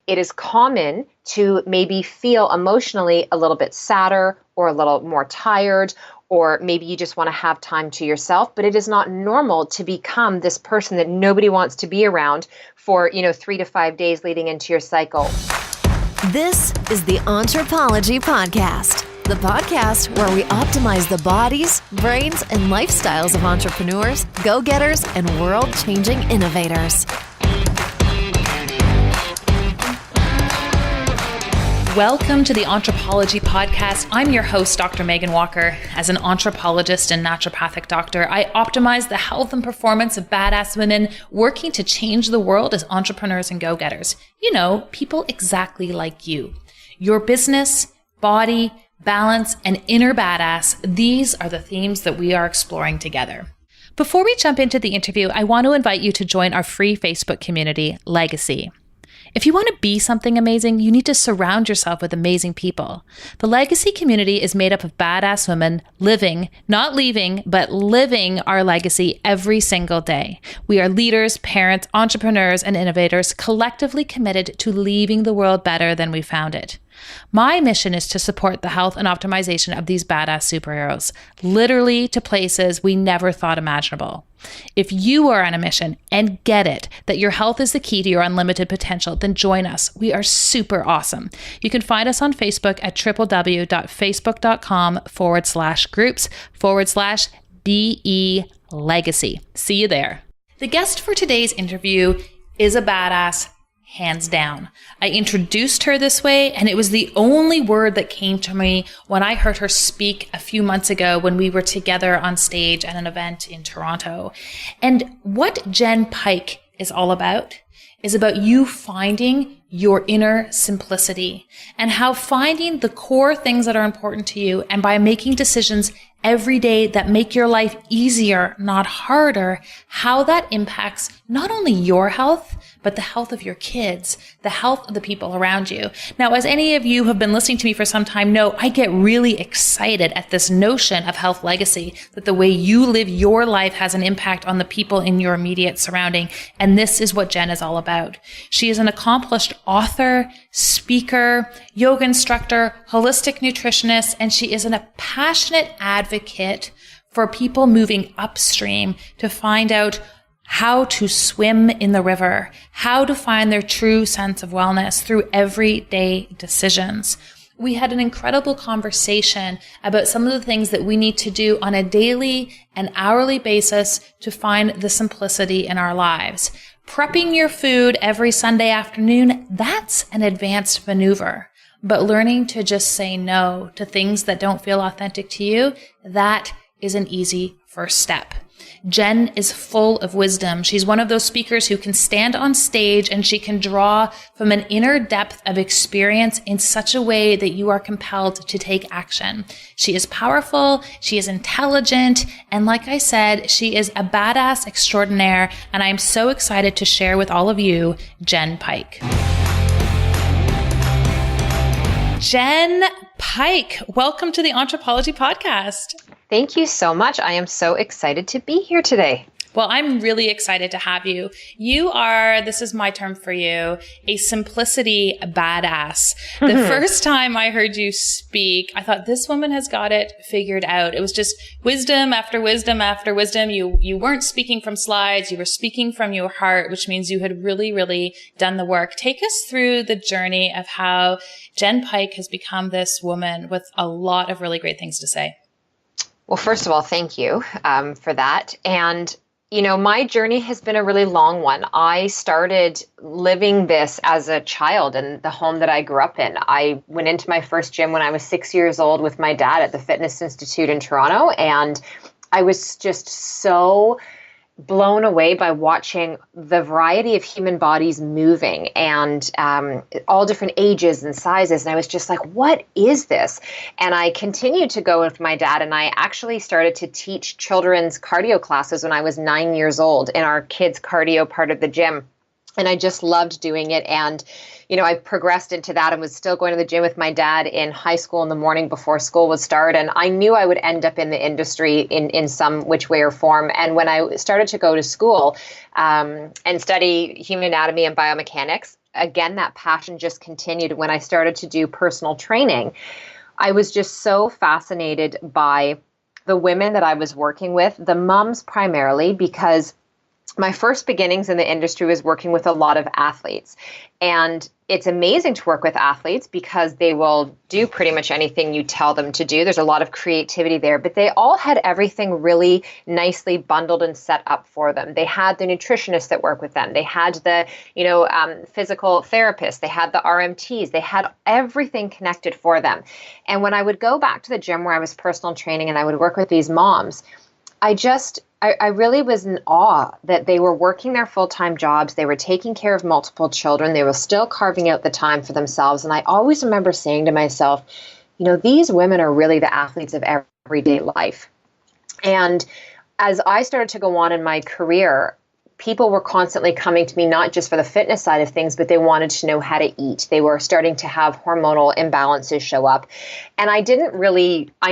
it is common to maybe feel emotionally a little bit sadder or a little more tired, or maybe you just want to have time to yourself, but it is not normal to become this person that nobody wants to be around for, 3 to 5 days leading into your cycle. This is the Anthropology Podcast, the podcast where we optimize the bodies, brains, and lifestyles of entrepreneurs, go-getters, and world-changing innovators. Welcome to the Anthropology Podcast. I'm your host, Dr. Megan Walker. As an anthropologist and naturopathic doctor, I optimize the health and performance of badass women working to change the world as entrepreneurs and go-getters. People exactly like you. Your business, body, balance, and inner badass, these are the themes that we are exploring together. Before we jump into the interview, I want to invite you to join our free Facebook community, Legacy. If you want to be something amazing, you need to surround yourself with amazing people. The Legacy community is made up of badass women living, not leaving, but living our legacy every single day. We are leaders, parents, entrepreneurs, and innovators collectively committed to leaving the world better than we found it. My mission is to support the health and optimization of these badass superheroes, literally to places we never thought imaginable. If you are on a mission and get it that your health is the key to your unlimited potential, then join us. We are super awesome. You can find us on Facebook at www.facebook.com/groups/BE Legacy. See you there. The guest for today's interview is a badass, hands down. I introduced her this way, and it was the only word that came to me when I heard her speak a few months ago when we were together on stage at an event in Toronto. And what Jenn Pike is all about is about you finding your inner simplicity and how finding the core things that are important to you, and by making decisions every day that make your life easier, not harder, how that impacts not only your health, but the health of your kids, the health of the people around you. Now, as any of you who have been listening to me for some time know, I get really excited at this notion of health legacy, that the way you live your life has an impact on the people in your immediate surrounding. And this is what Jenn is all about. She is an accomplished author, speaker, yoga instructor, holistic nutritionist, and she is a passionate advocate for people moving upstream to find out how to swim in the river, how to find their true sense of wellness through everyday decisions. We had an incredible conversation about some of the things that we need to do on a daily and hourly basis to find the simplicity in our lives. Prepping your food every Sunday afternoon, that's an advanced maneuver. But learning to just say no to things that don't feel authentic to you, that is an easy first step. Jenn is full of wisdom. She's one of those speakers who can stand on stage and she can draw from an inner depth of experience in such a way that you are compelled to take action. She is powerful, she is intelligent, and like I said, she is a badass extraordinaire, and I am so excited to share with all of you Jenn Pike. Jenn Pike, welcome to the Anthropology Podcast. Thank you so much. I am so excited to be here today. Well, I'm really excited to have you. You are, this is my term for you, a simplicity badass. The first time I heard you speak, I thought this woman has got it figured out. It was just wisdom after wisdom after wisdom. You weren't speaking from slides. You were speaking from your heart, which means you had really, really done the work. Take us through the journey of how Jenn Pike has become this woman with a lot of really great things to say. Well, first of all, thank you for that. And, my journey has been a really long one. I started living this as a child in the home that I grew up in. I went into my first gym when I was 6 years old with my dad at the Fitness Institute in Toronto. And I was just so blown away by watching the variety of human bodies moving and all different ages and sizes. And I was just like, what is this? And I continued to go with my dad, and I actually started to teach children's cardio classes when I was 9 years old in our kids' cardio part of the gym. And I just loved doing it. And, I progressed into that and was still going to the gym with my dad in high school in the morning before school would start. And I knew I would end up in the industry in some which way or form. And when I started to go to school and study human anatomy and biomechanics, again, that passion just continued when I started to do personal training. I was just so fascinated by the women that I was working with, the moms primarily, because my first beginnings in the industry was working with a lot of athletes. And it's amazing to work with athletes because they will do pretty much anything you tell them to do. There's a lot of creativity there, but they all had everything really nicely bundled and set up for them. They had the nutritionists that work with them. They had the, physical therapists. They had the RMTs. They had everything connected for them. And when I would go back to the gym where I was personal training and I would work with these moms, I really was in awe that they were working their full-time jobs. They were taking care of multiple children. They were still carving out the time for themselves. And I always remember saying to myself, these women are really the athletes of everyday life. And as I started to go on in my career, people were constantly coming to me, not just for the fitness side of things, but they wanted to know how to eat. They were starting to have hormonal imbalances show up. And I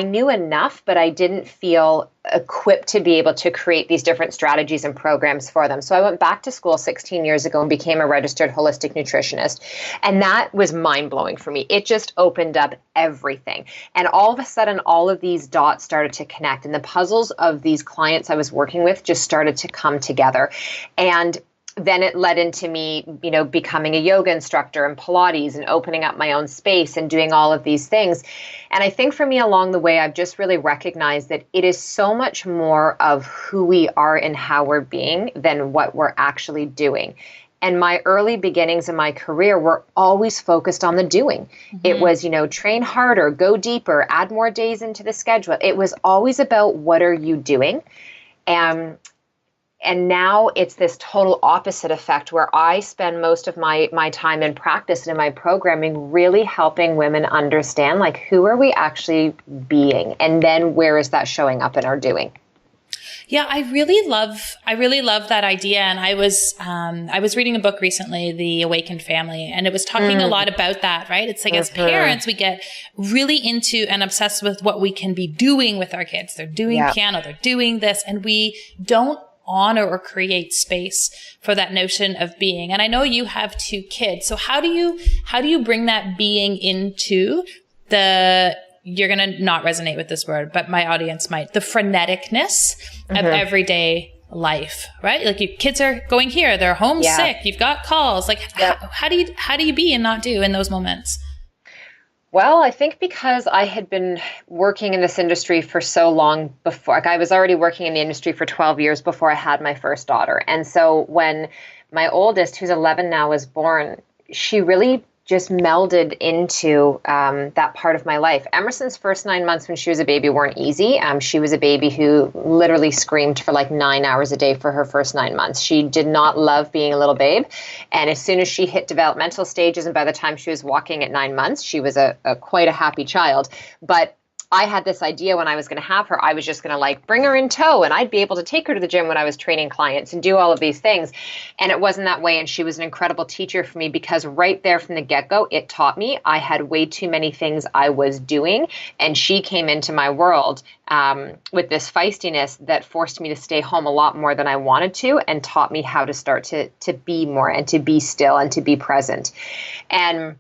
knew enough, but I didn't feel equipped to be able to create these different strategies and programs for them. So I went back to school 16 years ago and became a registered holistic nutritionist. And that was mind-blowing for me. It just opened up everything. And all of a sudden, all of these dots started to connect. And the puzzles of these clients I was working with just started to come together. And then it led into me, becoming a yoga instructor and Pilates and opening up my own space and doing all of these things. And I think for me along the way, I've just really recognized that it is so much more of who we are and how we're being than what we're actually doing. And my early beginnings in my career were always focused on the doing. Mm-hmm. It was, train harder, go deeper, add more days into the schedule. It was always about what are you doing? And now it's this total opposite effect where I spend most of my time in practice and in my programming really helping women understand, like, who are we actually being? And then where is that showing up in our doing? Yeah, I really love that idea. And I was reading a book recently, The Awakened Family, and it was talking a lot about that, right? It's like as parents, we get really into and obsessed with what we can be doing with our kids. They're doing piano, they're doing this, and we don't honor or create space for that notion of being. And I know you have 2 kids. So how do you bring that being into you're going to not resonate with this word, but my audience might, the freneticness of everyday life, right? Like your kids are going here, they're homesick, you've got calls. Like how do you be and not do in those moments? Well, I think because I had been working in this industry for so long before, like I was already working in the industry for 12 years before I had my first daughter. And so when my oldest, who's 11 now, was born, she really just melded into that part of my life. Emerson's first 9 months when she was a baby weren't easy. She was a baby who literally screamed for like 9 hours a day for her first 9 months. She did not love being a little babe. And as soon as she hit developmental stages, and by the time she was walking at 9 months, she was quite a happy child. But I had this idea when I was going to have her, I was just going to like bring her in tow and I'd be able to take her to the gym when I was training clients and do all of these things. And it wasn't that way. And she was an incredible teacher for me because right there from the get-go, it taught me I had way too many things I was doing. And she came into my world with this feistiness that forced me to stay home a lot more than I wanted to and taught me how to start to be more and to be still and to be present. And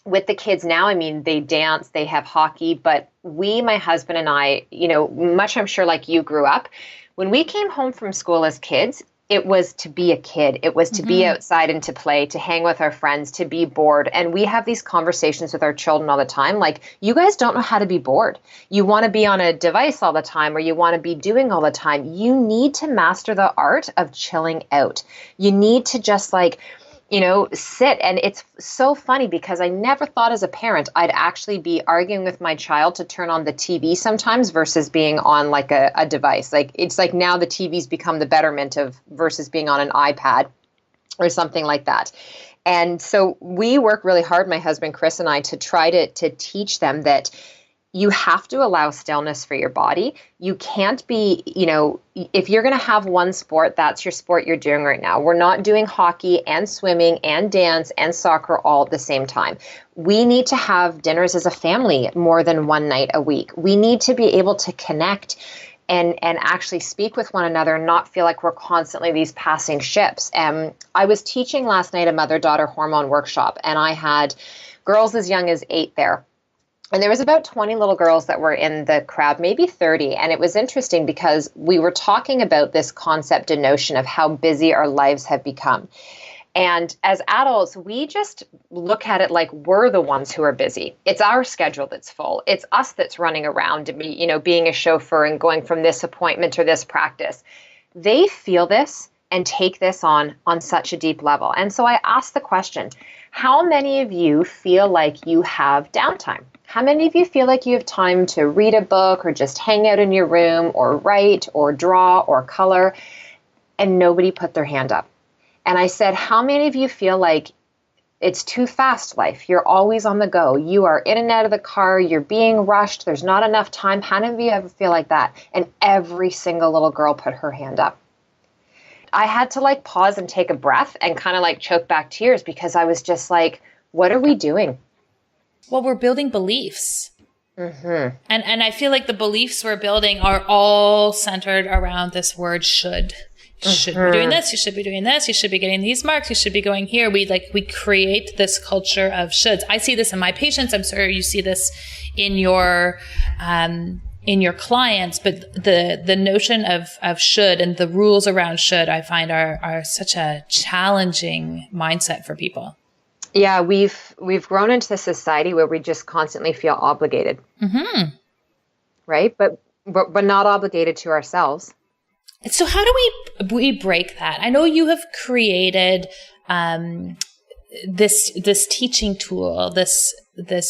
with the kids now, I mean, they dance, they have hockey, but my husband and I, much I'm sure like you grew up, when we came home from school as kids, it was to be a kid. It was to be outside and to play, to hang with our friends, to be bored. And we have these conversations with our children all the time. Like, you guys don't know how to be bored. You want to be on a device all the time, or you want to be doing all the time. You need to master the art of chilling out. You need to just sit. And it's so funny because I never thought as a parent I'd actually be arguing with my child to turn on the TV sometimes versus being on like a device. Like, it's like now the TV's become the betterment of versus being on an iPad or something like that. And so we work really hard, my husband Chris and I, to try to teach them that you have to allow stillness for your body. You can't be, if you're going to have one sport, that's your sport you're doing right now. We're not doing hockey and swimming and dance and soccer all at the same time. We need to have dinners as a family more than one night a week. We need to be able to connect and actually speak with one another and not feel like we're constantly these passing ships. I was teaching last night a mother-daughter hormone workshop, and I had girls as young as 8 there. And there was about 20 little girls that were in the crowd, maybe 30. And it was interesting because we were talking about this concept and notion of how busy our lives have become. And as adults, we just look at it like we're the ones who are busy. It's our schedule that's full. It's us that's running around, being a chauffeur and going from this appointment or this practice. They feel this and take this on such a deep level. And so I asked the question, how many of you feel like you have downtime? How many of you feel like you have time to read a book or just hang out in your room or write or draw or color? And nobody put their hand up. And I said, how many of you feel like it's too fast life? You're always on the go. You are in and out of the car. You're being rushed. There's not enough time. How many of you ever feel like that? And every single little girl put her hand up. I had to pause and take a breath and kind of choke back tears because I was just like, what are we doing? Well, we're building beliefs. Mm-hmm. And I feel like the beliefs we're building are all centered around this word should. You should be doing this. You should be doing this. You should be getting these marks. You should be going here. We create this culture of shoulds. I see this in my patients. I'm sure you see this in your clients, but the notion of should and the rules around should, I find are such a challenging mindset for people. Yeah, we've grown into the society where we just constantly feel obligated. Mm-hmm. Right? But not obligated to ourselves. So how do we break that? I know you have created this teaching tool, this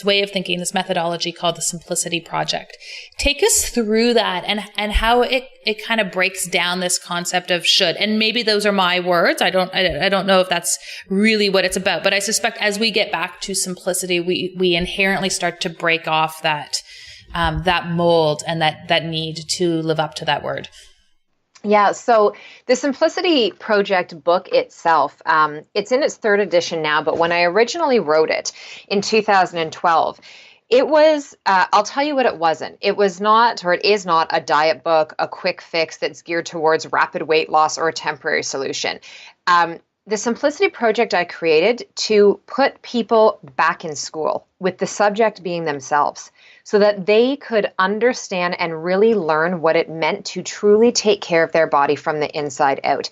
way of thinking, this methodology called the Simplicity Project. Take us through that and how it kind of breaks down this concept of should. And maybe those are my words. I don't know if that's really what it's about, but I suspect as we get back to simplicity, we inherently start to break off that mold and that need to live up to that word. Yeah, so the Simplicity Project book itself, it's in its 3rd edition now, but when I originally wrote it in 2012, it was, I'll tell you what it wasn't. It was not, or it is not, a diet book, a quick fix that's geared towards rapid weight loss or a temporary solution. The Simplicity Project I created to put people back in school with the subject being themselves so that they could understand and really learn what it meant to truly take care of their body from the inside out.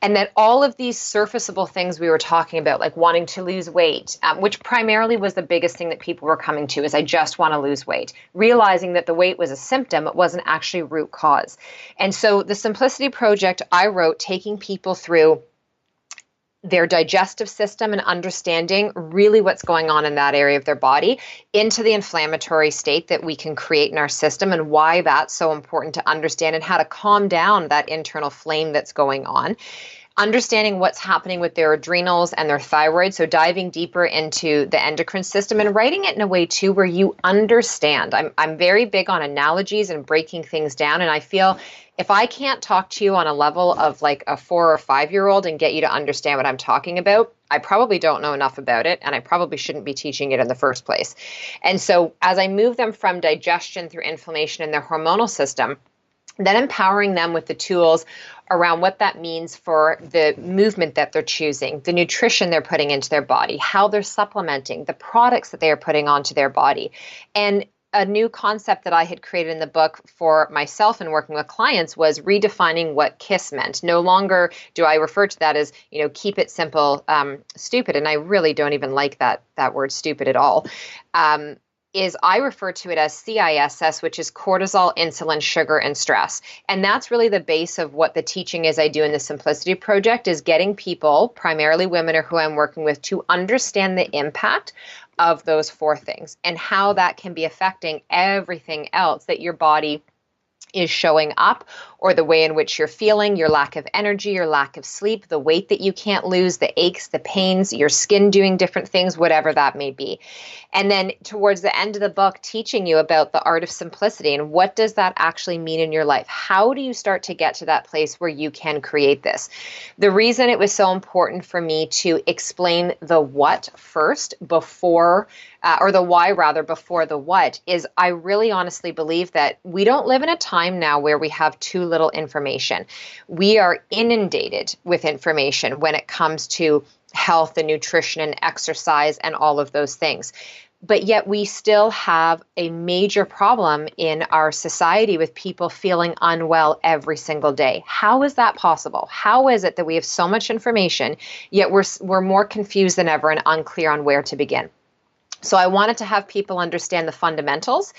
And that all of these surfaceable things we were talking about, like wanting to lose weight, which primarily was the biggest thing that people were coming to is I just want to lose weight, realizing that the weight was a symptom, it wasn't actually root cause. And so the Simplicity Project I wrote taking people through their digestive system and understanding really what's going on in that area of their body into the inflammatory state that we can create in our system and why that's so important to understand and how to calm down that internal flame that's going on. Understanding what's happening with their adrenals and their thyroid. So diving deeper into the endocrine system and writing it in a way too where you understand. I'm very big on analogies and breaking things down. And I feel if I can't talk to you on a level of like a 4 or 5-year-old and get you to understand what I'm talking about, I probably don't know enough about it, and I probably shouldn't be teaching it in the first place. And so as I move them from digestion through inflammation in their hormonal system, then empowering them with the tools around what that means for the movement that they're choosing, the nutrition they're putting into their body, how they're supplementing, the products that they are putting onto their body. And a new concept that I had created in the book for myself and working with clients was redefining what KISS meant. No longer do I refer to that as, keep it simple, stupid. And I really don't even like that word stupid at all. Is I refer to it as CISS, which is cortisol, insulin, sugar, and stress. And that's really the base of what the teaching is I do in the Simplicity Project is getting people, primarily women or who I'm working with, to understand the impact of those 4 things and how that can be affecting everything else that your body is showing up, or the way in which you're feeling, your lack of energy, your lack of sleep, the weight that you can't lose, the aches, the pains, your skin doing different things, whatever that may be. And then towards the end of the book, teaching you about the art of simplicity and what does that actually mean in your life? How do you start to get to that place where you can create this? The reason it was so important for me to explain the what first before or the why rather before the what is I really honestly believe that we don't live in a time time now where we have too little information. We are inundated with information when it comes to health and nutrition and exercise and all of those things. But yet we still have a major problem in our society with people feeling unwell every single day. How is that possible? How is it that we have so much information, yet we're more confused than ever and unclear on where to begin? So I wanted to have people understand the fundamentals,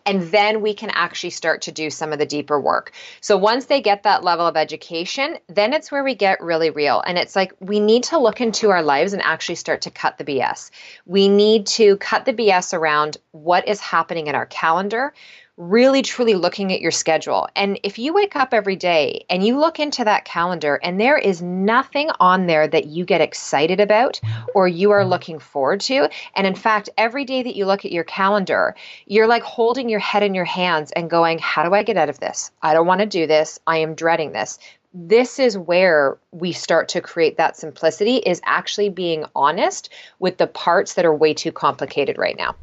and then we can actually start to do some of the deeper work. So once they get that level of education, then it's where we get really real. And it's like, we need to look into our lives and actually start to cut the BS. We need to cut the BS around what is happening in our calendar, really truly looking at your schedule. And if you wake up every day and you look into that calendar and there is nothing on there that you get excited about or you are looking forward to, and in fact, every day that you look at your calendar, you're like holding your head in your hands and going, how do I get out of this? I don't want to do this. I am dreading this. This is where we start to create that simplicity, is actually being honest with the parts that are way too complicated right now.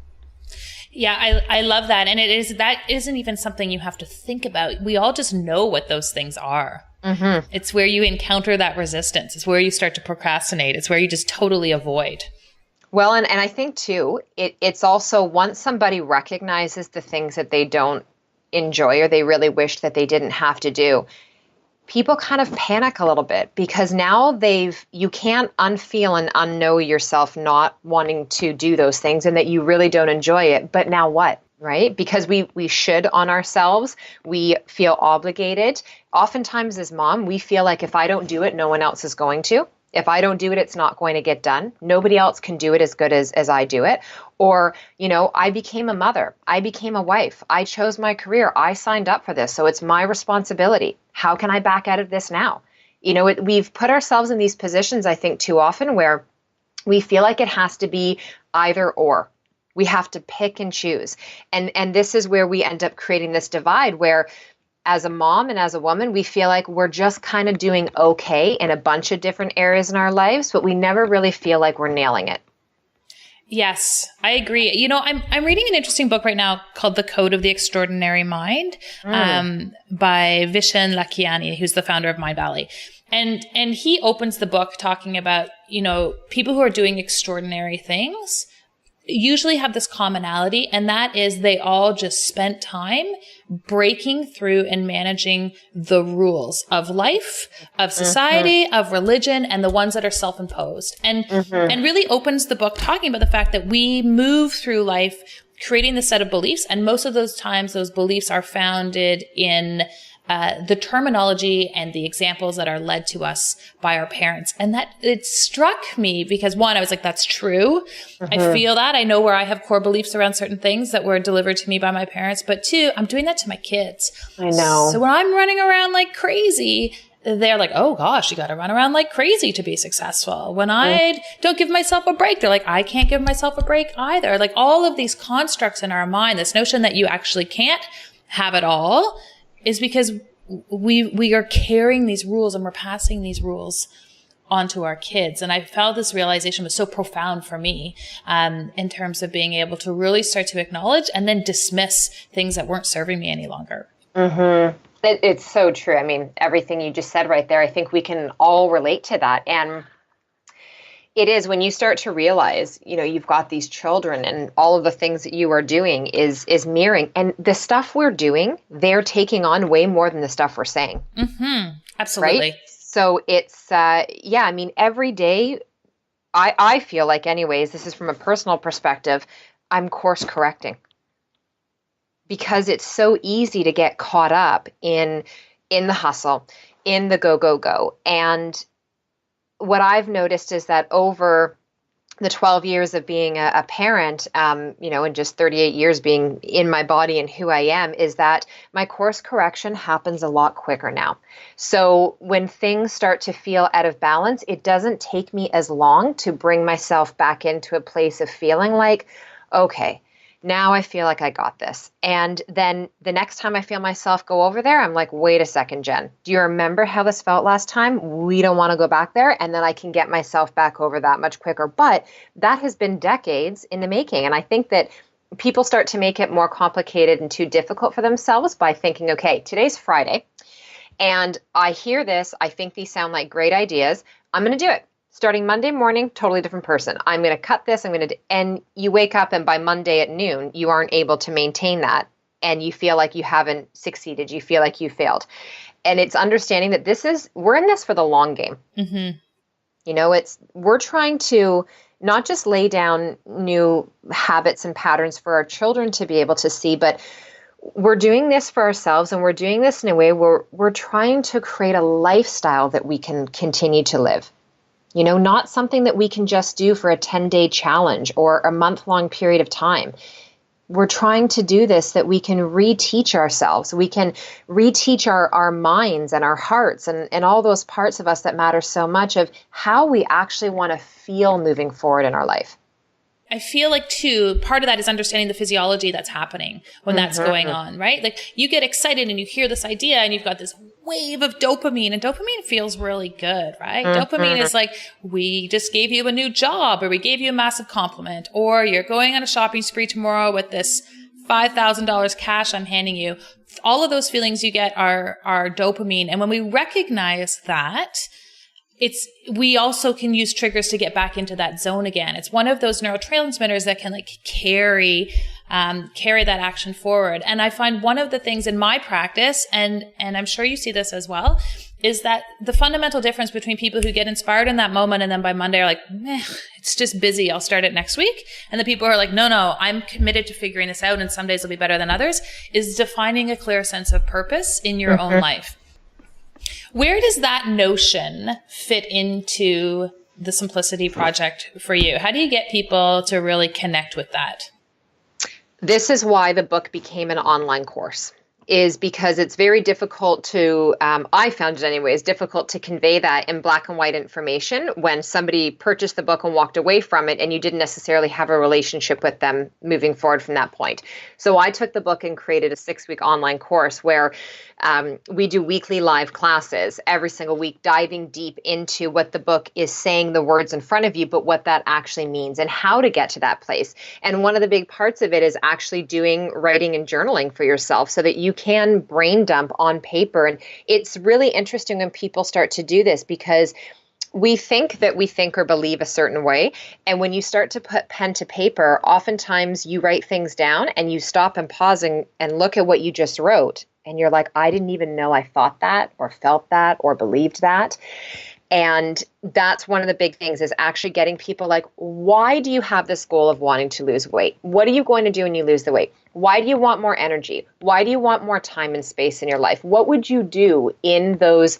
Yeah, I love that. And that isn't even something you have to think about. We all just know what those things are. Mm-hmm. It's where you encounter that resistance. It's where you start to procrastinate. It's where you just totally avoid. Well, and I think too, it's also once somebody recognizes the things that they don't enjoy or they really wish that they didn't have to do, people kind of panic a little bit, because now you can't unfeel and unknow yourself not wanting to do those things and that you really don't enjoy it. But now what, right? Because we should on ourselves. We feel obligated. Oftentimes as mom, we feel like if I don't do it, no one else is going to. If I don't do it, it's not going to get done. Nobody else can do it as good as I do it. Or, I became a mother. I became a wife. I chose my career. I signed up for this. So it's my responsibility. How can I back out of this now? We've put ourselves in these positions, I think, too often where we feel like it has to be either or. We have to pick and choose. And this is where we end up creating this divide where as a mom and as a woman, we feel like we're just kind of doing okay in a bunch of different areas in our lives, but we never really feel like we're nailing it. Yes, I agree. I'm reading an interesting book right now called The Code of the Extraordinary Mind by Vishen Lakhiani, who's the founder of Mind Valley. And he opens the book talking about, people who are doing extraordinary things usually have this commonality, and that is they all just spent time breaking through and managing the rules of life, of society, of religion, and the ones that are self-imposed. And really opens the book talking about the fact that we move through life creating this set of beliefs, and most of those times those beliefs are founded in the terminology and the examples that are led to us by our parents. And that it struck me because one, I was like, that's true. I feel that. I know where I have core beliefs around certain things that were delivered to me by my parents. But two, I'm doing that to my kids. I know. So when I'm running around like crazy, they're like, oh gosh, you got to run around like crazy to be successful. When I don't give myself a break, they're like, I can't give myself a break either. Like all of these constructs in our mind, this notion that you actually can't have it all, is because we are carrying these rules and we're passing these rules onto our kids. And I felt this realization was so profound for me in terms of being able to really start to acknowledge and then dismiss things that weren't serving me any longer. It's so true. I mean, everything you just said right there, I think we can all relate to that. And it is when you start to realize, you've got these children and all of the things that you are doing is mirroring. And the stuff we're doing, they're taking on way more than the stuff we're saying. Absolutely. Right? So it's, I mean, every day, I feel like anyways, this is from a personal perspective, I'm course correcting. Because it's so easy to get caught up in the hustle, in the go. And what I've noticed is that over the 12 years of being a parent, and just 38 years being in my body and who I am, is that my course correction happens a lot quicker now. So when things start to feel out of balance, it doesn't take me as long to bring myself back into a place of feeling like, okay, now I feel like I got this. And then the next time I feel myself go over there, I'm like, wait a second, Jen, do you remember how this felt last time? We don't want to go back there. And then I can get myself back over that much quicker. But that has been decades in the making. And I think that people start to make it more complicated and too difficult for themselves by thinking, okay, today's Friday, and I hear this, I think these sound like great ideas, I'm going to do it. Starting Monday morning, totally different person. I'm going to cut this, and you wake up and by Monday at noon, you aren't able to maintain that. And you feel like you haven't succeeded. You feel like you failed. And it's understanding that we're in this for the long game. Mm-hmm. You know, we're trying to not just lay down new habits and patterns for our children to be able to see, but we're doing this for ourselves, and we're doing this in a way where we're trying to create a lifestyle that we can continue to live. You know, not something that we can just do for a 10-day challenge or a month-long period of time. We're trying to do this that we can reteach ourselves. We can reteach our minds and our hearts and all those parts of us that matter so much of how we actually want to feel moving forward in our life. I feel like too, part of that is understanding the physiology that's happening when that's going on, right? Like you get excited and you hear this idea and you've got this wave of dopamine, and dopamine feels really good, right? Dopamine is like, we just gave you a new job, or we gave you a massive compliment, or you're going on a shopping spree tomorrow with this $5,000 cash I'm handing you. All of those feelings you get are dopamine. And when we recognize that, we also can use triggers to get back into that zone again. It's one of those neurotransmitters that can like carry that action forward. And I find one of the things in my practice, and I'm sure you see this as well, is that the fundamental difference between people who get inspired in that moment and then by Monday are like, it's just busy, I'll start it next week. And the people who are like, no, I'm committed to figuring this out and some days will be better than others, is defining a clear sense of purpose in your own life. Where does that notion fit into the Simplicity Project for you? How do you get people to really connect with that? This is why the book became an online course, is because it's very difficult to, I found it anyways, difficult to convey that in black and white information when somebody purchased the book and walked away from it and you didn't necessarily have a relationship with them moving forward from that point. So I took the book and created a 6-week online course where we do weekly live classes every single week, diving deep into what the book is saying, the words in front of you, but what that actually means and how to get to that place. And one of the big parts of it is actually doing writing and journaling for yourself so that you can brain dump on paper. And it's really interesting when people start to do this because we think that we think or believe a certain way. And when you start to put pen to paper, oftentimes you write things down and you stop and pause and look at what you just wrote. And you're like, I didn't even know I thought that or felt that or believed that. And that's one of the big things is actually getting people like, why do you have this goal of wanting to lose weight? What are you going to do when you lose the weight? Why do you want more energy? Why do you want more time and space in your life? What would you do in those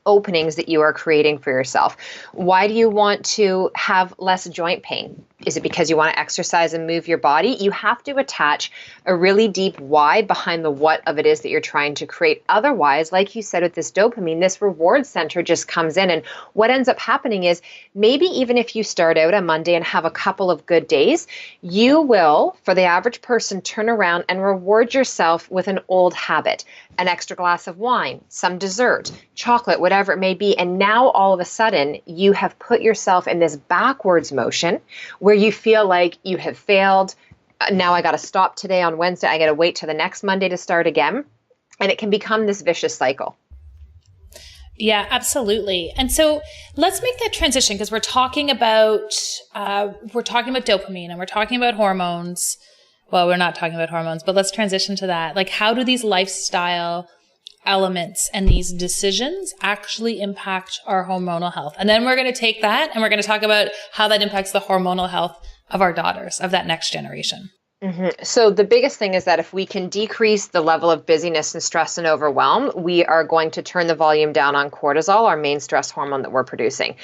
openings that you are creating for yourself? Why do you want to have less joint pain? Is it because you want to exercise and move your body? You have to attach a really deep why behind the what of it is that you're trying to create. Otherwise, like you said with this dopamine, this reward center just comes in. And what ends up happening is maybe even if you start out on Monday and have a couple of good days, you will, for the average person, turn around and reward yourself with an old habit, an extra glass of wine, some dessert, chocolate, whatever it may be. And now all of a sudden you have put yourself in this backwards motion where you feel like you have failed. Now I got to stop today on Wednesday. I got to wait till the next Monday to start again. And it can become this vicious cycle. Yeah, absolutely. And so let's make that transition because we're talking about dopamine and we're talking about hormones. Well, we're not talking about hormones, but let's transition to that. Like, how do these lifestyle elements and these decisions actually impact our hormonal health? And then we're going to take that and we're going to talk about how that impacts the hormonal health of our daughters, of that next generation. Mm-hmm. So the biggest thing is that if we can decrease the level of busyness and stress and overwhelm, we are going to turn the volume down on cortisol, our main stress hormone that we're producing.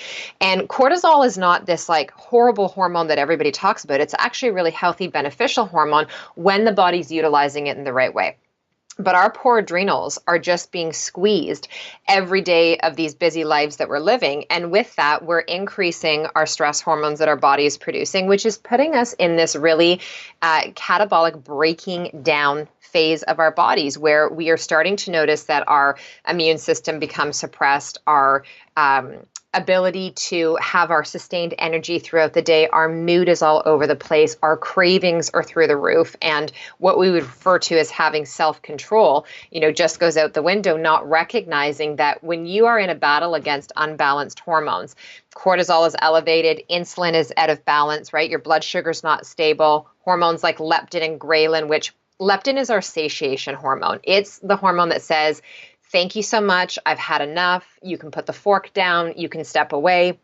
And cortisol is not this like horrible hormone that everybody talks about. It's actually a really healthy, beneficial hormone when the body's utilizing it in the right way. But our poor adrenals are just being squeezed every day of these busy lives that we're living. And with that, we're increasing our stress hormones that our body is producing, which is putting us in this really catabolic breaking down phase of our bodies where we are starting to notice that our immune system becomes suppressed, our ability to have our sustained energy throughout the day. Our mood is all over the place. Our cravings are through the roof. And what we would refer to as having self-control, just goes out the window, not recognizing that when you are in a battle against unbalanced hormones, cortisol is elevated, insulin is out of balance, right? Your blood sugar's not stable. Hormones like leptin and ghrelin, which leptin is our satiation hormone. It's the hormone that says, thank you so much. I've had enough. You can put the fork down. You can step away.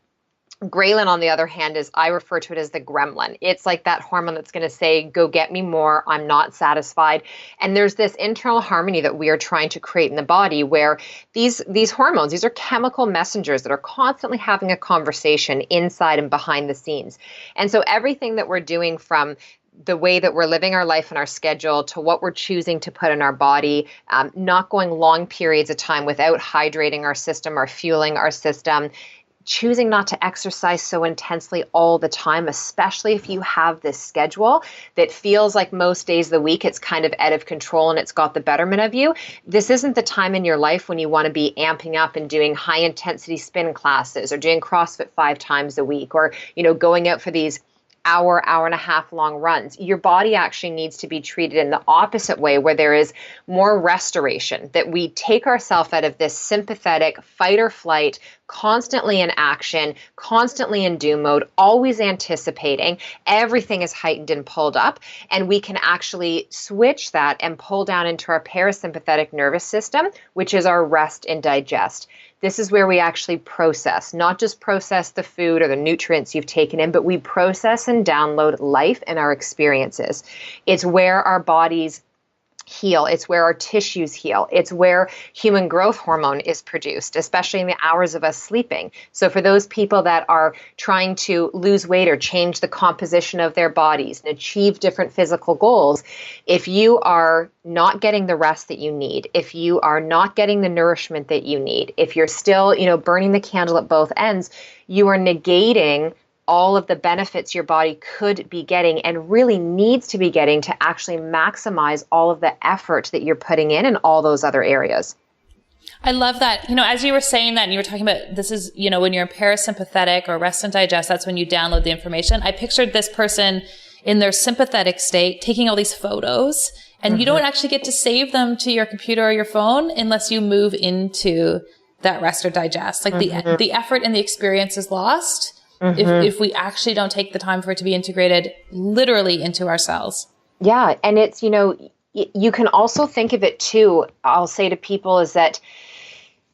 Ghrelin, on the other hand, I refer to it as the gremlin. It's like that hormone that's going to say, go get me more. I'm not satisfied. And there's this internal harmony that we are trying to create in the body where these hormones, these are chemical messengers that are constantly having a conversation inside and behind the scenes. And so everything that we're doing, from the way that we're living our life and our schedule to what we're choosing to put in our body, not going long periods of time without hydrating our system or fueling our system, choosing not to exercise so intensely all the time, especially if you have this schedule that feels like most days of the week it's kind of out of control and it's got the betterment of you. This isn't the time in your life when you want to be amping up and doing high intensity spin classes or doing CrossFit 5 times a week or, going out for these hour and a half long runs. Your body actually needs to be treated in the opposite way, where there is more restoration, that we take ourselves out of this sympathetic fight or flight, constantly in action, constantly in do mode, always anticipating. Everything is heightened and pulled up, and we can actually switch that and pull down into our parasympathetic nervous system, which is our rest and digest. This is where we actually process, not just process the food or the nutrients you've taken in, but we process and download life and our experiences. It's where our bodies heal. It's where our tissues heal. It's where human growth hormone is produced, especially in the hours of us sleeping. So for those people that are trying to lose weight or change the composition of their bodies and achieve different physical goals, if you are not getting the rest that you need, if you are not getting the nourishment that you need, if you're still, burning the candle at both ends, you are negating all of the benefits your body could be getting and really needs to be getting to actually maximize all of the effort that you're putting in all those other areas. I love that. As you were saying that and you were talking about this is, when you're in parasympathetic or rest and digest, that's when you download the information. I pictured this person in their sympathetic state taking all these photos, and you don't actually get to save them to your computer or your phone unless you move into that rest or digest. Like the effort and the experience is lost. If we actually don't take the time for it to be integrated literally into our cells. Yeah. And it's, you can also think of it too, I'll say to people, is that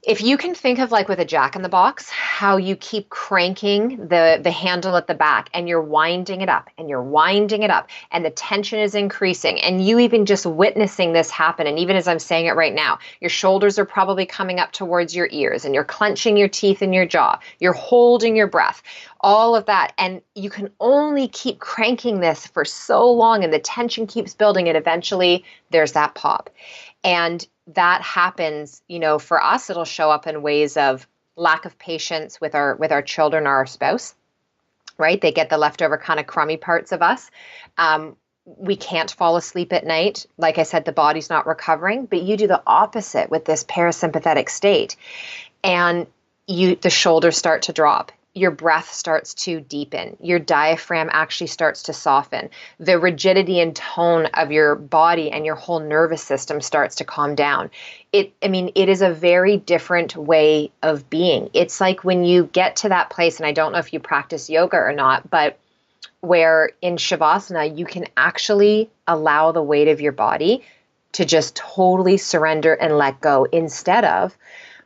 if you can think of like with a Jack in the Box, how you keep cranking the handle at the back and you're winding it up and you're winding it up and the tension is increasing, and you even just witnessing this happen. And even as I'm saying it right now, your shoulders are probably coming up towards your ears and you're clenching your teeth in your jaw. You're holding your breath, all of that. And you can only keep cranking this for so long and the tension keeps building, and eventually there's that pop. And that happens, for us, it'll show up in ways of lack of patience with our children or our spouse, right? They get the leftover kind of crummy parts of us. We can't fall asleep at night. Like I said, the body's not recovering, but you do the opposite with this parasympathetic state, and the shoulders start to drop. Your breath starts to deepen. Your diaphragm actually starts to soften. The rigidity and tone of your body and your whole nervous system starts to calm down. It is a very different way of being. It's like when you get to that place, and I don't know if you practice yoga or not, but where in Shavasana, you can actually allow the weight of your body to just totally surrender and let go, instead of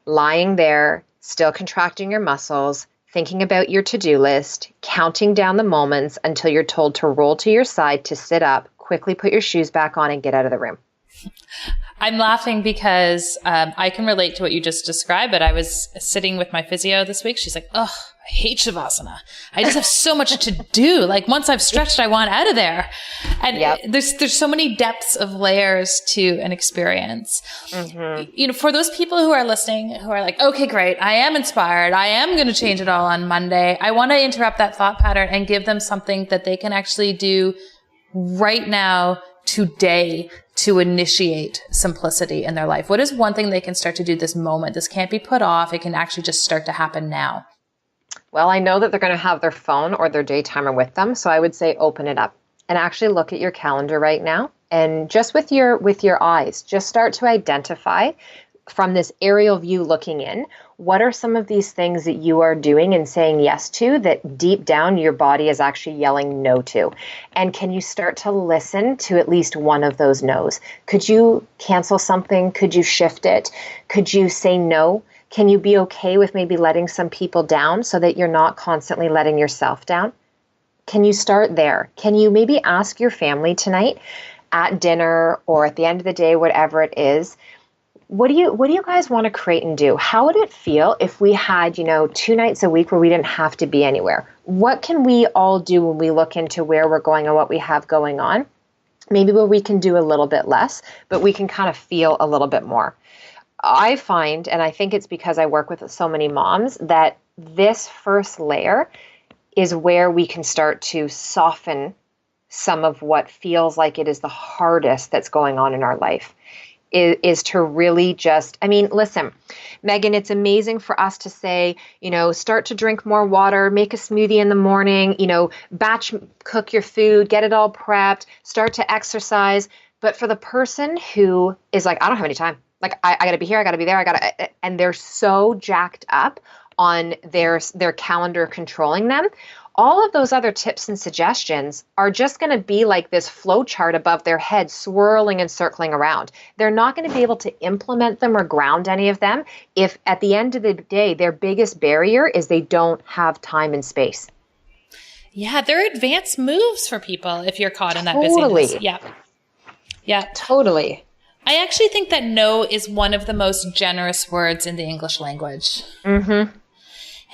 lying there, still contracting your muscles, thinking about your to-do list, counting down the moments until you're told to roll to your side, to sit up, quickly put your shoes back on and get out of the room. I'm laughing because I can relate to what you just described, but I was sitting with my physio this week. She's like, oh, I hate Shavasana. I just have so much to do. Like once I've stretched, I want out of there. And there's so many depths of layers to an experience. For those people who are listening, who are like, okay, great. I am inspired. I am going to change it all on Monday. I want to interrupt that thought pattern and give them something that they can actually do right now, today, to initiate simplicity in their life. What is one thing they can start to do this moment? This can't be put off. It can actually just start to happen now. Well, I know that they're going to have their phone or their day timer with them. So I would say open it up and actually look at your calendar right now. And just with your eyes, just start to identify from this aerial view looking in, what are some of these things that you are doing and saying yes to that deep down your body is actually yelling no to? And can you start to listen to at least one of those no's? Could you cancel something? Could you shift it? Could you say no? Can you be okay with maybe letting some people down so that you're not constantly letting yourself down? Can you start there? Can you maybe ask your family tonight at dinner or at the end of the day, whatever it is, what do you guys want to create and do? How would it feel if we had, 2 nights a week where we didn't have to be anywhere? What can we all do when we look into where we're going and what we have going on? Maybe where we can do a little bit less, but we can kind of feel a little bit more. I find, and I think it's because I work with so many moms, that this first layer is where we can start to soften some of what feels like it is the hardest that's going on in our life. Is to really just, listen, Megan, it's amazing for us to say, start to drink more water, make a smoothie in the morning, batch cook your food, get it all prepped, start to exercise. But for the person who is like, I don't have any time. Like, I got to be here, I got to be there, and they're so jacked up on their calendar controlling them, all of those other tips and suggestions are just going to be like this flow chart above their head, swirling and circling around. They're not going to be able to implement them or ground any of them if at the end of the day, their biggest barrier is they don't have time and space. Yeah, they're advanced moves for people if you're caught in that Totally. busyness. Yeah. Yeah. Totally. I actually think that no is one of the most generous words in the English language. Mm-hmm.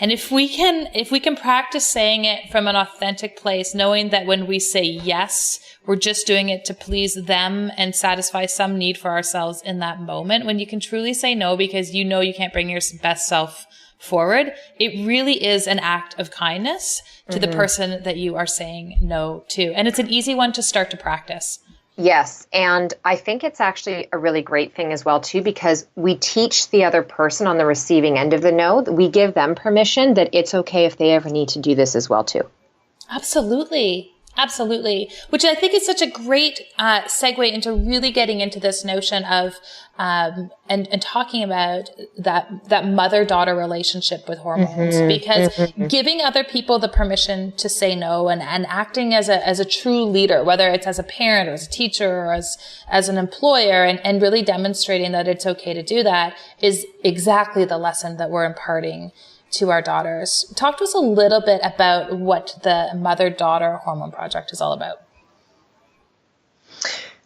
And if we can practice saying it from an authentic place, knowing that when we say yes, we're just doing it to please them and satisfy some need for ourselves in that moment, when you can truly say no because you know you can't bring your best self forward, it really is an act of kindness to the person that you are saying no to. And it's an easy one to start to practice. Yes. And I think it's actually a really great thing as well, too, because we teach the other person on the receiving end of the no, we give them permission that it's okay if they ever need to do this as well, too. Absolutely. Absolutely. Which I think is such a great segue into really getting into this notion of and talking about that mother-daughter relationship with hormones, because giving other people the permission to say no and acting as a true leader, whether it's as a parent or as a teacher or as an employer, and really demonstrating that it's okay to do that is exactly the lesson that we're imparting to our daughters. Talk to us a little bit about what the Mother-Daughter Hormone Project is all about.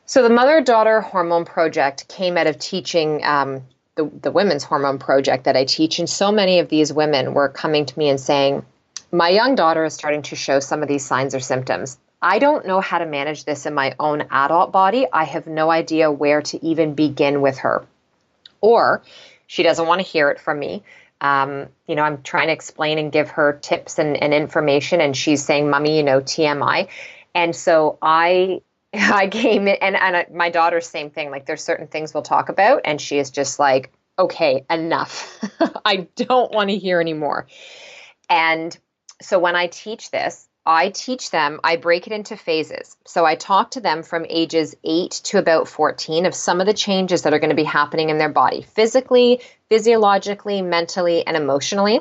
So the Mother-Daughter Hormone Project came out of teaching the Women's Hormone Project that I teach. And so many of these women were coming to me and saying, my young daughter is starting to show some of these signs or symptoms. I don't know how to manage this in my own adult body. I have no idea where to even begin with her. Or she doesn't want to hear it from me. I'm trying to explain and give her tips and information, and she's saying, Mommy, TMI. And so I came in, and my daughter's same thing. Like, there's certain things we'll talk about, and she is just like, okay, enough. I don't want to hear anymore. And so when I teach this, I break it into phases. So I talk to them from ages 8 to about 14 of some of the changes that are going to be happening in their body, physically, physiologically, mentally, and emotionally,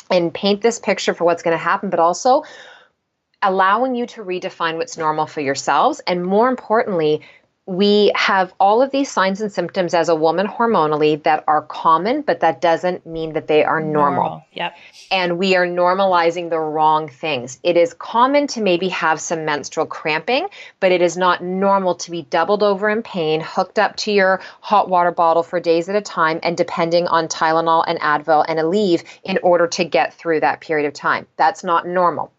and paint this picture for what's going to happen, but also allowing you to redefine what's normal for yourselves. And more importantly, we have all of these signs and symptoms as a woman hormonally that are common, but that doesn't mean that they are normal. Yep. And we are normalizing the wrong things. It is common to maybe have some menstrual cramping, but it is not normal to be doubled over in pain, hooked up to your hot water bottle for days at a time, and depending on Tylenol and Advil and Aleve in order to get through that period of time. That's not normal.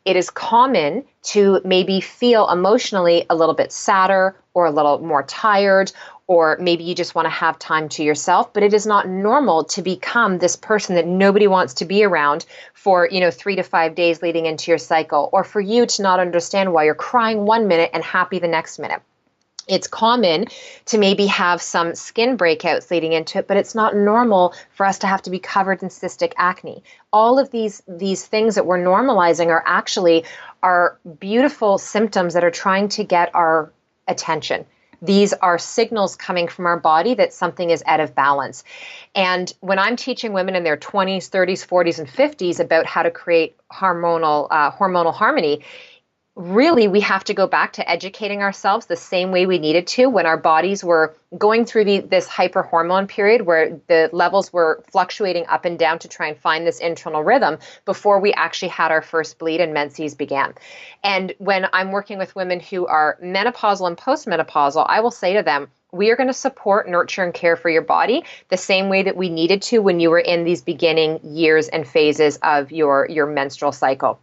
It is common to maybe feel emotionally a little bit sadder or a little more tired, or maybe you just want to have time to yourself, but it is not normal to become this person that nobody wants to be around for, 3 to 5 days leading into your cycle, or for you to not understand why you're crying one minute and happy the next minute. It's common to maybe have some skin breakouts leading into it, but it's not normal for us to have to be covered in cystic acne. All of these things that we're normalizing are beautiful symptoms that are trying to get our attention. These are signals coming from our body that something is out of balance. And when I'm teaching women in their 20s, 30s, 40s, and 50s about how to create hormonal harmony, really, we have to go back to educating ourselves the same way we needed to when our bodies were going through this hyperhormone period where the levels were fluctuating up and down to try and find this internal rhythm before we actually had our first bleed and menses began. And when I'm working with women who are menopausal and postmenopausal, I will say to them, we are going to support, nurture, and care for your body the same way that we needed to when you were in these beginning years and phases of your menstrual cycle.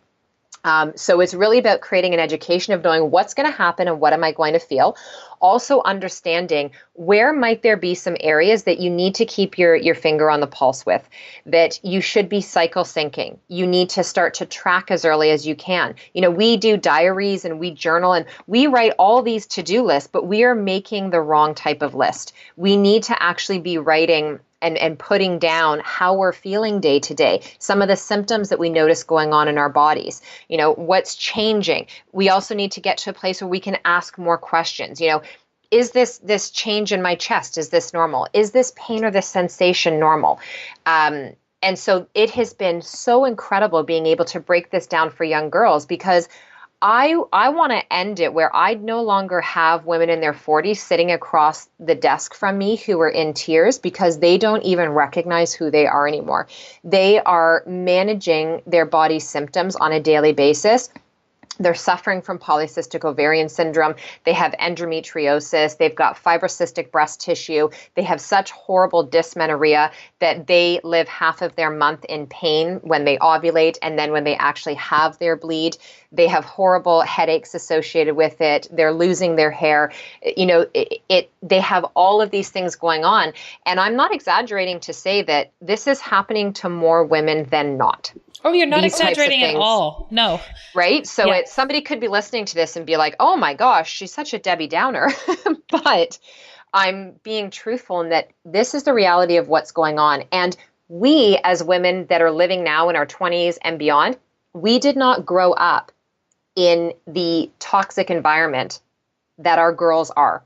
So it's really about creating an education of knowing what's going to happen and what am I going to feel. Also understanding where might there be some areas that you need to keep your finger on the pulse with, that you should be cycle syncing. You need to start to track as early as you can. We do diaries and we journal and we write all these to-do lists, but we are making the wrong type of list. We need to actually be writing and putting down how we're feeling day to day, some of the symptoms that we notice going on in our bodies, what's changing. We also need to get to a place where we can ask more questions. Is this change in my chest? Is this normal? Is this pain or this sensation normal? And so it has been so incredible being able to break this down for young girls, because I want to end it where I no longer have women in their 40s sitting across the desk from me who are in tears because they don't even recognize who they are anymore. They are managing their body symptoms on a daily basis. They're suffering from polycystic ovarian syndrome. They have endometriosis. They've got fibrocystic breast tissue. They have such horrible dysmenorrhea that they live half of their month in pain when they ovulate. And then when they actually have their bleed, they have horrible headaches associated with it. They're losing their hair. They have all of these things going on. And I'm not exaggerating to say that this is happening to more women than not. Oh, you're not exaggerating at all. No. Right? So somebody could be listening to this and be like, oh my gosh, she's such a Debbie Downer. But I'm being truthful in that this is the reality of what's going on. And we, as women that are living now in our 20s and beyond, we did not grow up in the toxic environment that our girls are.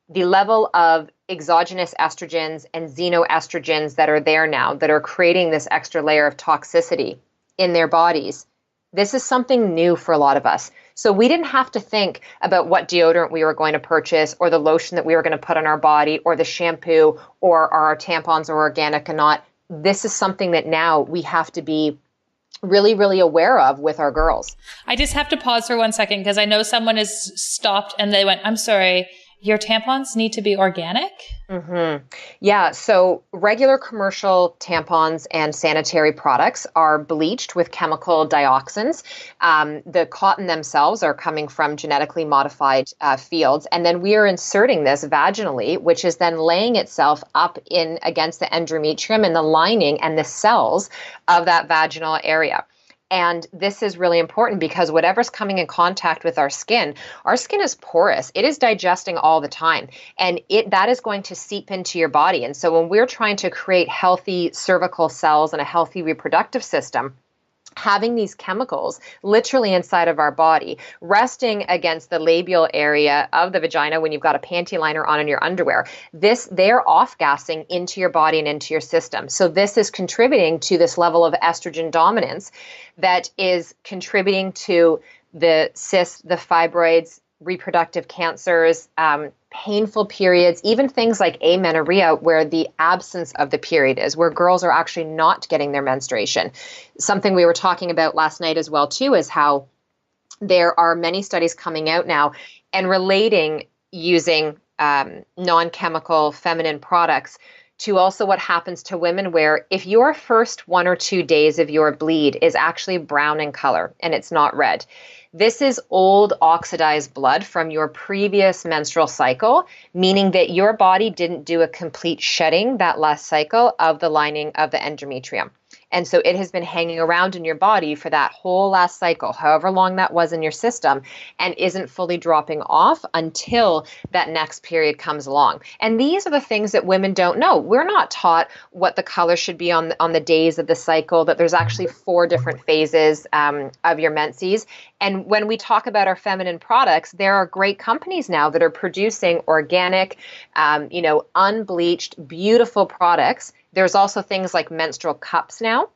The level of exogenous estrogens and xenoestrogens that are there now that are creating this extra layer of toxicity in their bodies. This is something new for a lot of us. So we didn't have to think about what deodorant we were going to purchase or the lotion that we were going to put on our body or the shampoo or our tampons are organic or not. This is something that now we have to be really, really aware of with our girls. I just have to pause for 1 second because I know someone has stopped and they went, I'm sorry, your tampons need to be organic? Mm-hmm. Yeah. So regular commercial tampons and sanitary products are bleached with chemical dioxins. The cotton themselves are coming from genetically modified fields. And then we are inserting this vaginally, which is then laying itself up in against the endometrium and the lining and the cells of that vaginal area. And this is really important because whatever's coming in contact with our skin is porous. It is digesting all the time. And that is going to seep into your body. And so when we're trying to create healthy cervical cells and a healthy reproductive system, having these chemicals literally inside of our body, resting against the labial area of the vagina when you've got a panty liner on in your underwear, they're off-gassing into your body and into your system. So this is contributing to this level of estrogen dominance that is contributing to the cysts, the fibroids, reproductive cancers, painful periods, even things like amenorrhea, where the absence of the period is, where girls are actually not getting their menstruation. Something we were talking about last night as well, too, is how there are many studies coming out now and relating using non-chemical feminine products to also what happens to women, where if your first 1 or 2 days of your bleed is actually brown in color and it's not red, this is old oxidized blood from your previous menstrual cycle, meaning that your body didn't do a complete shedding that last cycle of the lining of the endometrium. And so it has been hanging around in your body for that whole last cycle, however long that was in your system, and isn't fully dropping off until that next period comes along. And these are the things that women don't know. We're not taught what the color should be on the days of the cycle, that there's actually 4 different phases of your menses. And when we talk about our feminine products, there are great companies now that are producing organic, unbleached, beautiful products. There's also things like menstrual cups now.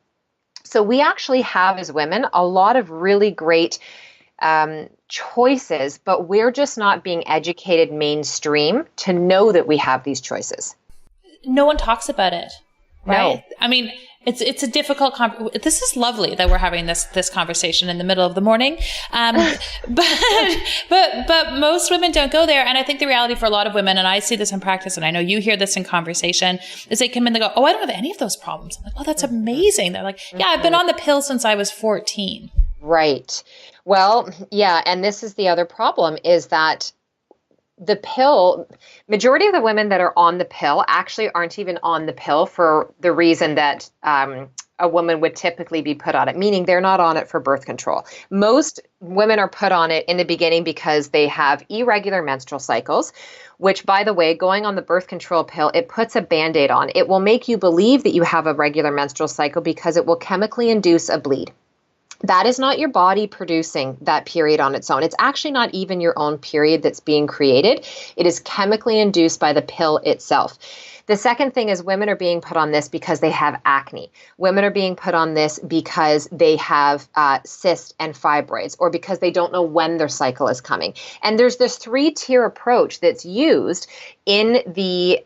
So we actually have, as women, a lot of really great choices, but we're just not being educated mainstream to know that we have these choices. No one talks about it, right? No. I mean, it's a difficult this is lovely that we're having this conversation in the middle of the morning. But most women don't go there. And I think the reality for a lot of women, and I see this in practice, and I know you hear this in conversation, is they come in, they go, oh, I don't have any of those problems. I'm like, oh, that's amazing. They're like, yeah, I've been on the pill since I was 14. Right. Well, yeah. And this is the other problem, is that the pill, majority of the women that are on the pill actually aren't even on the pill for the reason that a woman would typically be put on it, meaning they're not on it for birth control. Most women are put on it in the beginning because they have irregular menstrual cycles, which, by the way, going on the birth control pill, it puts a Band-Aid on. It will make you believe that you have a regular menstrual cycle because it will chemically induce a bleed. That is not your body producing that period on its own. It's actually not even your own period that's being created. It is chemically induced by the pill itself. The second thing is women are being put on this because they have acne. Women are being put on this because they have cysts and fibroids, or because they don't know when their cycle is coming. And there's this 3-tier approach that's used in the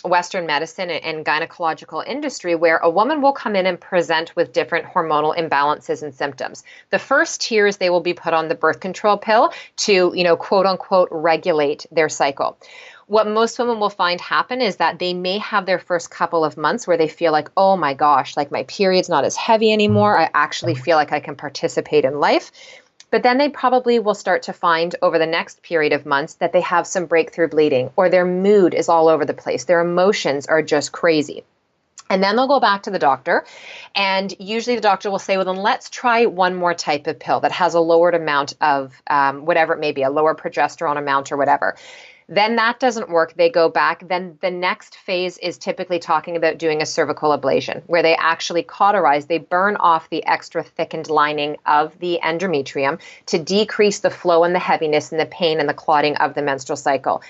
Western medicine and gynecological industry, where a woman will come in and present with different hormonal imbalances and symptoms. The first tier is they will be put on the birth control pill to, quote unquote, regulate their cycle. What most women will find happen is that they may have their first couple of months where they feel like, oh my gosh, like my period's not as heavy anymore. I actually feel like I can participate in life. But then they probably will start to find over the next period of months that they have some breakthrough bleeding, or their mood is all over the place. Their emotions are just crazy. And then they'll go back to the doctor, and usually the doctor will say, well, then let's try one more type of pill that has a lowered amount of whatever it may be, a lower progesterone amount or whatever. Then that doesn't work. They go back. Then the next phase is typically talking about doing a cervical ablation, where they actually cauterize, they burn off the extra thickened lining of the endometrium to decrease the flow and the heaviness and the pain and the clotting of the menstrual cycle.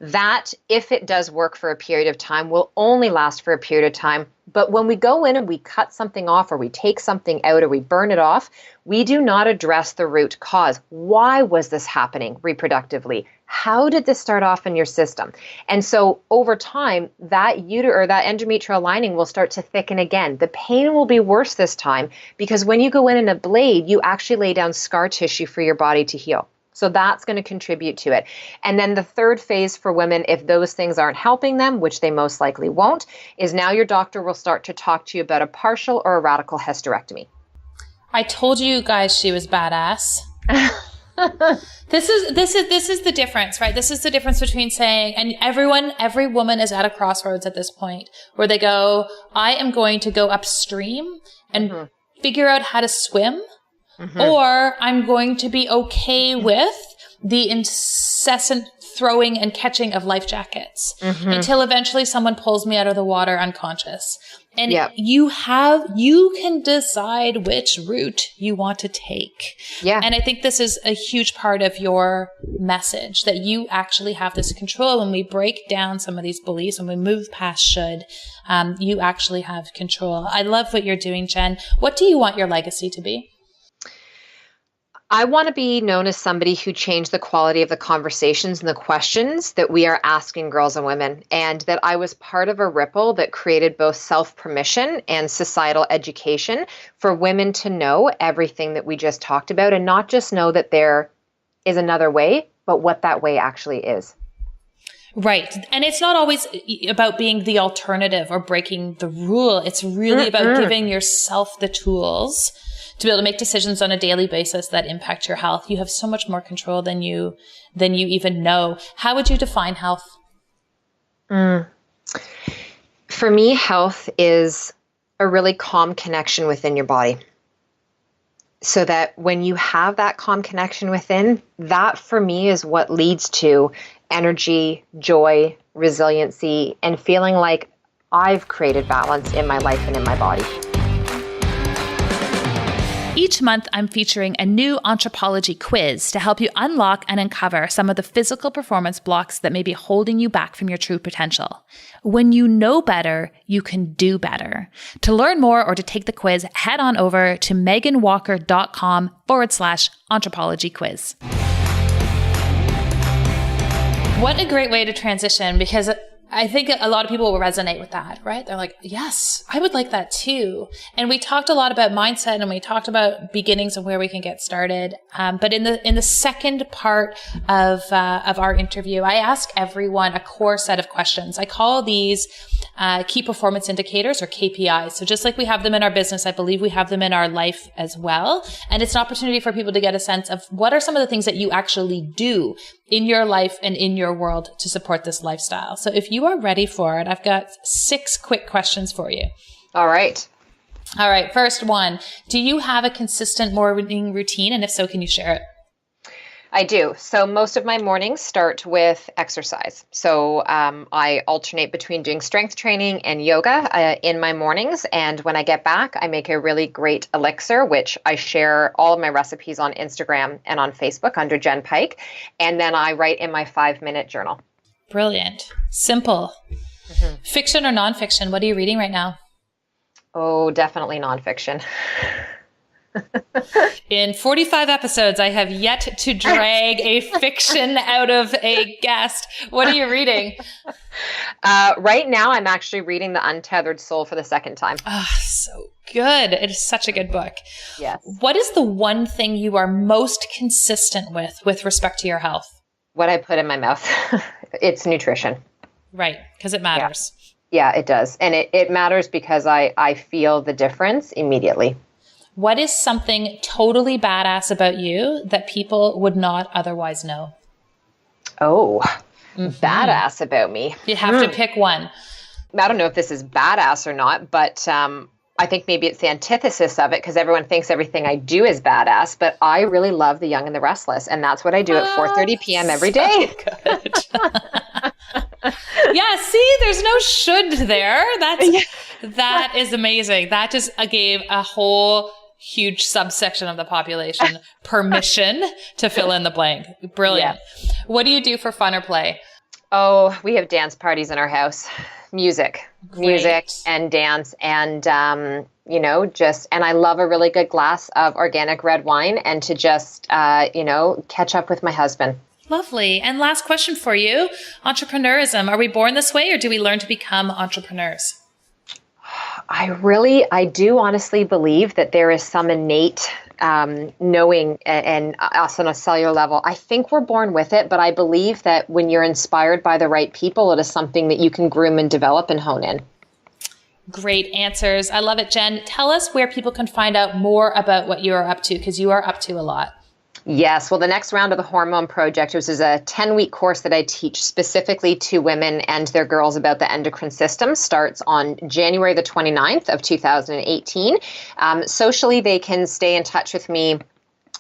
That, if it does work for a period of time, will only last for a period of time. But when we go in and we cut something off, or we take something out, or we burn it off, we do not address the root cause. Why was this happening reproductively? How did this start off in your system? And so over time, that that endometrial lining will start to thicken again. The pain will be worse this time, because when you go in and ablate, you actually lay down scar tissue for your body to heal. So that's going to contribute to it. And then the third phase for women, if those things aren't helping them, which they most likely won't, is now your doctor will start to talk to you about a partial or a radical hysterectomy. I told you guys she was badass. This is the difference, right? This is the difference between saying, and every woman is at a crossroads at this point where they go, I am going to go upstream and figure out how to swim. Or I'm going to be okay with the incessant throwing and catching of life jackets until eventually someone pulls me out of the water unconscious. And you can decide which route you want to take. Yeah. And I think this is a huge part of your message, that you actually have this control. When we break down some of these beliefs, when we move past should, you actually have control. I love what you're doing, Jenn. What do you want your legacy to be? I want to be known as somebody who changed the quality of the conversations and the questions that we are asking girls and women, and that I was part of a ripple that created both self-permission and societal education for women to know everything that we just talked about, and not just know that there is another way, but what that way actually is. Right. And it's not always about being the alternative or breaking the rule. It's really about giving yourself the tools to be able to make decisions on a daily basis that impact your health. You have so much more control than you even know. How would you define health? For me, health is a really calm connection within your body. So that when you have that calm connection within, that for me is what leads to energy, joy, resiliency, and feeling like I've created balance in my life and in my body. Each month, I'm featuring a new anthropology quiz to help you unlock and uncover some of the physical performance blocks that may be holding you back from your true potential. When you know better, you can do better. To learn more or to take the quiz, head on over to meganwalker.com/anthropology quiz. What a great way to transition, because I think a lot of people will resonate with that, right? They're like, yes, I would like that too. And we talked a lot about mindset, and we talked about beginnings and where we can get started. But in the second part of our interview, I ask everyone a core set of questions. I call these key performance indicators, or KPIs. So just like we have them in our business, I believe we have them in our life as well. And it's an opportunity for people to get a sense of what are some of the things that you actually do in your life and in your world to support this lifestyle. So if you are ready for it, I've got 6 quick questions for you. All right. First one, do you have a consistent morning routine? And if so, can you share it? I do. So most of my mornings start with exercise. So I alternate between doing strength training and yoga in my mornings. And when I get back, I make a really great elixir, which I share all of my recipes on Instagram and on Facebook under Jenn Pike. And then I write in my 5-minute journal. Brilliant. Simple. Mm-hmm. Fiction or nonfiction? What are you reading right now? Oh, definitely nonfiction. In 45 episodes, I have yet to drag a fiction out of a guest. What are you reading? Right now, I'm actually reading The Untethered Soul for the second time. Oh, so good. It is such a good book. Yes. What is the one thing you are most consistent with respect to your health? What I put in my mouth. It's nutrition. Right, because it matters. Yeah, it does. And it matters because I feel the difference immediately. What is something totally badass about you that people would not otherwise know? Oh, badass about me. You have to pick one. I don't know if this is badass or not, but I think maybe it's the antithesis of it, because everyone thinks everything I do is badass, but I really love The Young and the Restless, and that's what I do at 4:30 p.m. every day. Good. Yeah, see, there's no should there. That is amazing. That just gave a whole huge subsection of the population permission to fill in the blank. Brilliant. Yeah. What do you do for fun or play? Oh, we have dance parties in our house. Music and dance. And, and I love a really good glass of organic red wine, and to just, catch up with my husband. Lovely. And last question for you. Entrepreneurism. Are we born this way, or do we learn to become entrepreneurs? I do honestly believe that there is some innate knowing and us on a cellular level. I think we're born with it, but I believe that when you're inspired by the right people, it is something that you can groom and develop and hone in. Great answers. I love it, Jenn. Tell us where people can find out more about what you are up to, because you are up to a lot. Yes. Well, the next round of the Hormone Project, which is a 10-week course that I teach specifically to women and their girls about the endocrine system, starts on January the 29th of 2018. Socially, they can stay in touch with me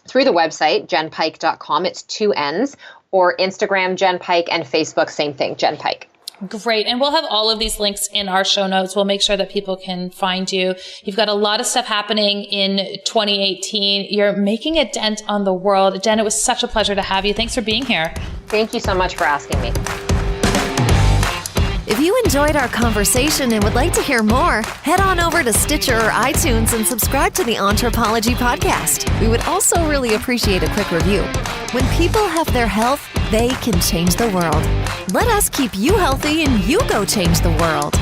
through the website, jennpike.com. It's 2 N's, or Instagram, Jenn Pike, and Facebook, same thing, Jenn Pike. Great. And we'll have all of these links in our show notes. We'll make sure that people can find you. You've got a lot of stuff happening in 2018. You're making a dent on the world. Jenn, it was such a pleasure to have you. Thanks for being here. Thank you so much for asking me. If you enjoyed our conversation and would like to hear more, head on over to Stitcher or iTunes and subscribe to the Anthropology Podcast. We would also really appreciate a quick review. When people have their health, they can change the world. Let us keep you healthy and you go change the world.